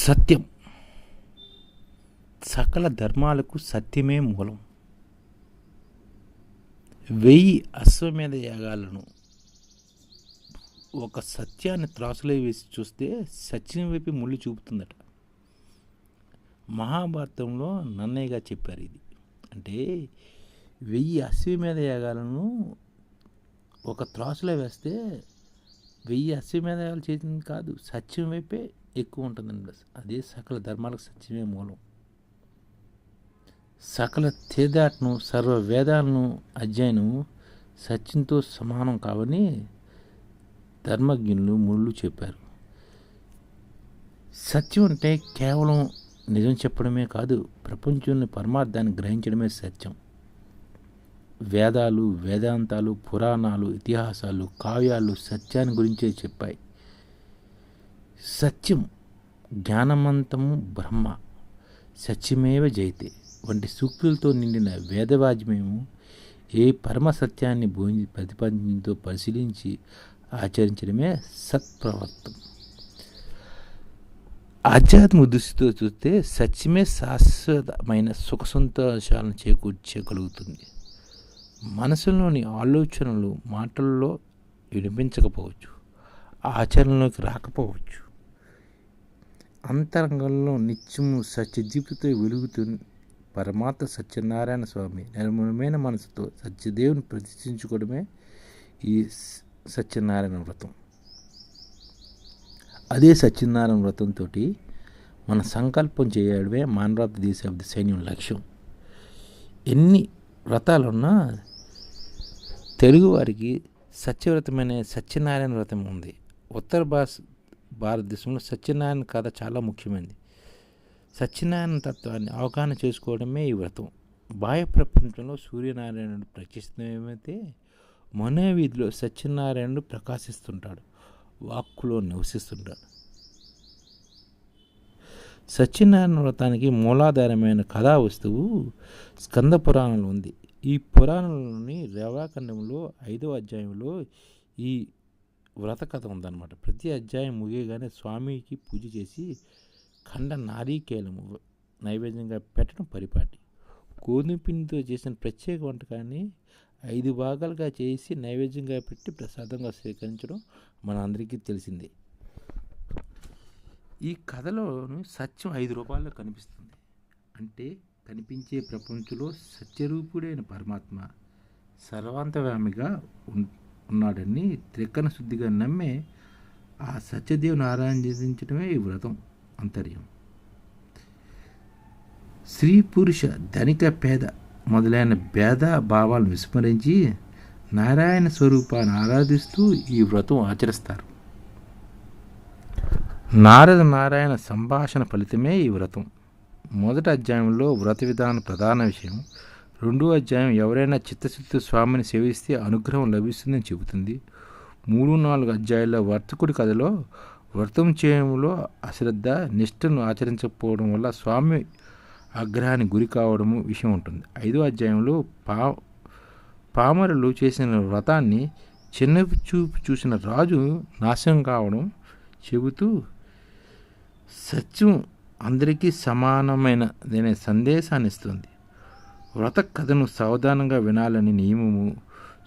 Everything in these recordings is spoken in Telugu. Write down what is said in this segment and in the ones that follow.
సత్యం. సకల ధర్మాలకు సత్యమే మూలం. 1000 అశ్వమేధ యాగాలను ఒక సత్యాన్ని త్రాసులో వేసి చూస్తే సత్యం వైపు ముళ్ళు చూపుతుందట. మహాభారతంలో నన్నయ్యగా చెప్పారు ఇది. అంటే 1000 అశ్వమేధ యాగాలను ఒక త్రాసులో వేస్తే 1000 అశ్వమేధ యాగాలు చేసింది కాదు, సత్యం వైపే ఎక్కువ ఉంటుందండి. అదే సకల ధర్మాలకు సత్యమే మూలం. సకల తీర్థాటను సర్వ వేదాలను అధ్యయనం సత్యంతో సమానం కావని ధర్మజ్ఞులు ముళ్ళు చెప్పారు. సత్యం అంటే కేవలం నిజం చెప్పడమే కాదు, ప్రపంచంలోని పరమార్థాన్ని గ్రహించడమే సత్యం. వేదాలు, వేదాంతాలు, పురాణాలు, ఇతిహాసాలు, కావ్యాలు సత్యాన్ని గురించే చెప్పాయి. సత్యం జ్ఞానమంతము బ్రహ్మ, సత్యమేవ జయతే వంటి సూక్తులతో నిండిన వేదవాజ్యమేమో ఏ పరమ సత్యాన్ని ప్రతిపాదించిందో పరిశీలించి ఆచరించడమే సత్ప్రవర్తం. ఆధ్యాత్మిక దృష్టితో చూస్తే సత్యమే శాశ్వతమైన సుఖ సంతోషాలను చేకూర్చగలుగుతుంది. మనసులోని ఆలోచనలు మాటల్లో వినిపించకపోవచ్చు, ఆచరణలోకి రాకపోవచ్చు. అంతరంగంలో నిత్యము సత్యదీప్తితో వెలుగుతున్న పరమాత్మ సత్యనారాయణ స్వామి నిర్మలమైన మనసుతో సత్యదేవుని ప్రతిష్ఠించుకోవడమే ఈ సత్యనారాయణ వ్రతం. అదే సత్యనారాయణ వ్రతంతో మన సంకల్పం చేయడమే మానవార్థ దేశాబ్ది సైన్యం లక్ష్యం. ఎన్ని వ్రతాలున్నా తెలుగువారికి సత్యవ్రతమైన సత్యనారాయణ వ్రతం ఉంది. ఉత్తర భారతదేశంలో సత్యనారాయణ కథ చాలా ముఖ్యమైనది. సత్యనారాయణ తత్వాన్ని అవగాహన చేసుకోవడమే ఈ వ్రతం. బాహ్య ప్రపంచంలో సూర్యనారాయణుడు ప్రకాశిస్తమైతే మనోవీధిలో సత్యనారాయణుడు ప్రకాశిస్తుంటాడు, వాక్కులో నివసిస్తుంటాడు. సత్యనారాయణ వ్రతానికి మూలాధారమైన కథా వస్తువు స్కంద పురాణంలో ఉంది. ఈ పురాణంలోని రేవాఖండంలో 5వ అధ్యాయంలో ఈ వ్రత కథ ఉందన్నమాట. ప్రతి అధ్యాయం ముగియగానే స్వామికి పూజ చేసి ఖండ నారీకేలము నైవేద్యంగా పెట్టడం పరిపాటి. గోధుమ పిండితో చేసిన ప్రత్యేక వంటకాన్ని 5 భాగాలుగా చేసి నైవేద్యంగా పెట్టి ప్రసాదంగా స్వీకరించడం మన అందరికీ తెలిసిందే. ఈ కథలోని సత్యం 5 రూపాల్లో కనిపిస్తుంది. అంటే కనిపించే ప్రపంచంలో సత్యరూపుడైన పరమాత్మ సర్వాంతవ్యామిగా ఉన్నాడని త్రికరణ శుద్ధిగా నమ్మే ఆ సత్యదేవుని ఆరాధించడమే ఈ వ్రతం అంతర్యం. స్త్రీ పురుష ధనిక పేద మొదలైన భేద భావాలను విస్మరించి నారాయణ స్వరూపాన్ని ఆరాధిస్తూ ఈ వ్రతం ఆచరిస్తారు. నారద నారాయణ సంభాషణ ఫలితమే ఈ వ్రతం. మొదటి అధ్యాయంలో వ్రత విధాన ప్రధాన విషయం. 2వ అధ్యాయం ఎవరైనా చిత్తశుద్ధి స్వామిని సేవిస్తే అనుగ్రహం లభిస్తుందని చెబుతుంది. 3-4 అధ్యాయాల వర్తకుడి కథలో వ్రతం చేయడంలో అశ్రద్ధ, నిష్ఠను ఆచరించకపోవడం వల్ల స్వామి ఆగ్రహానికి గురి కావడము విషయం ఉంటుంది. 5వ అధ్యాయంలో పామరులు చేసిన వ్రతాన్ని చిన్న చూపు చూసిన రాజు నాశనం కావడం చెబుతూ సత్యం అందరికీ సమానమైనదనే సందేశాన్ని ఇస్తుంది. వ్రత కథను సావధానంగా వినాలని నియమము.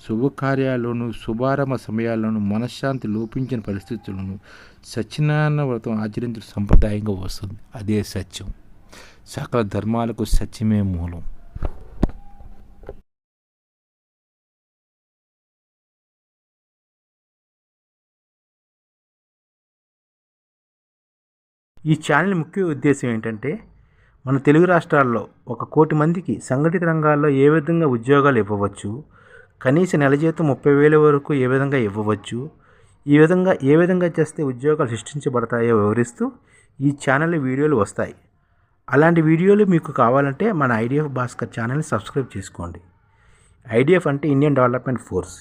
శుభకార్యాల్లోనూ శుభారంభ సమయాల్లోనూ మనశ్శాంతి లోపించిన పరిస్థితులను సత్యనారాయణ వ్రతం ఆచరించడం సంప్రదాయంగా వస్తుంది. అదే సత్యం. సకల ధర్మాలకు సత్యమే మూలం. ఈ ఛానల్ ముఖ్య ఉద్దేశం ఏంటంటే మన తెలుగు రాష్ట్రాల్లో 1 కోటి మందికి సంఘటిత రంగాల్లో ఏ విధంగా ఉద్యోగాలు ఇవ్వవచ్చు, కనీస నెల జీతం 30,000 వరకు ఏ విధంగా ఇవ్వవచ్చు, ఏ విధంగా చేస్తే ఉద్యోగాలు సృష్టించబడతాయో వివరిస్తూ ఈ ఛానల్ వీడియోలు వస్తాయి. అలాంటి వీడియోలు మీకు కావాలంటే మన ఐడిఎఫ్ భాస్కర్ ఛానల్ని సబ్స్క్రైబ్ చేసుకోండి. ఐడిఎఫ్ అంటే ఇండియన్ డెవలప్మెంట్ ఫోర్స్.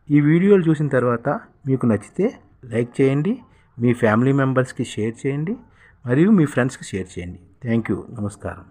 ఈ వీడియోలు చూసిన తర్వాత మీకు నచ్చితే లైక్ చేయండి, మీ ఫ్యామిలీ మెంబర్స్కి షేర్ చేయండి, మరియు మీ ఫ్రెండ్స్కి షేర్ చేయండి. Thank you. నమస్కారం.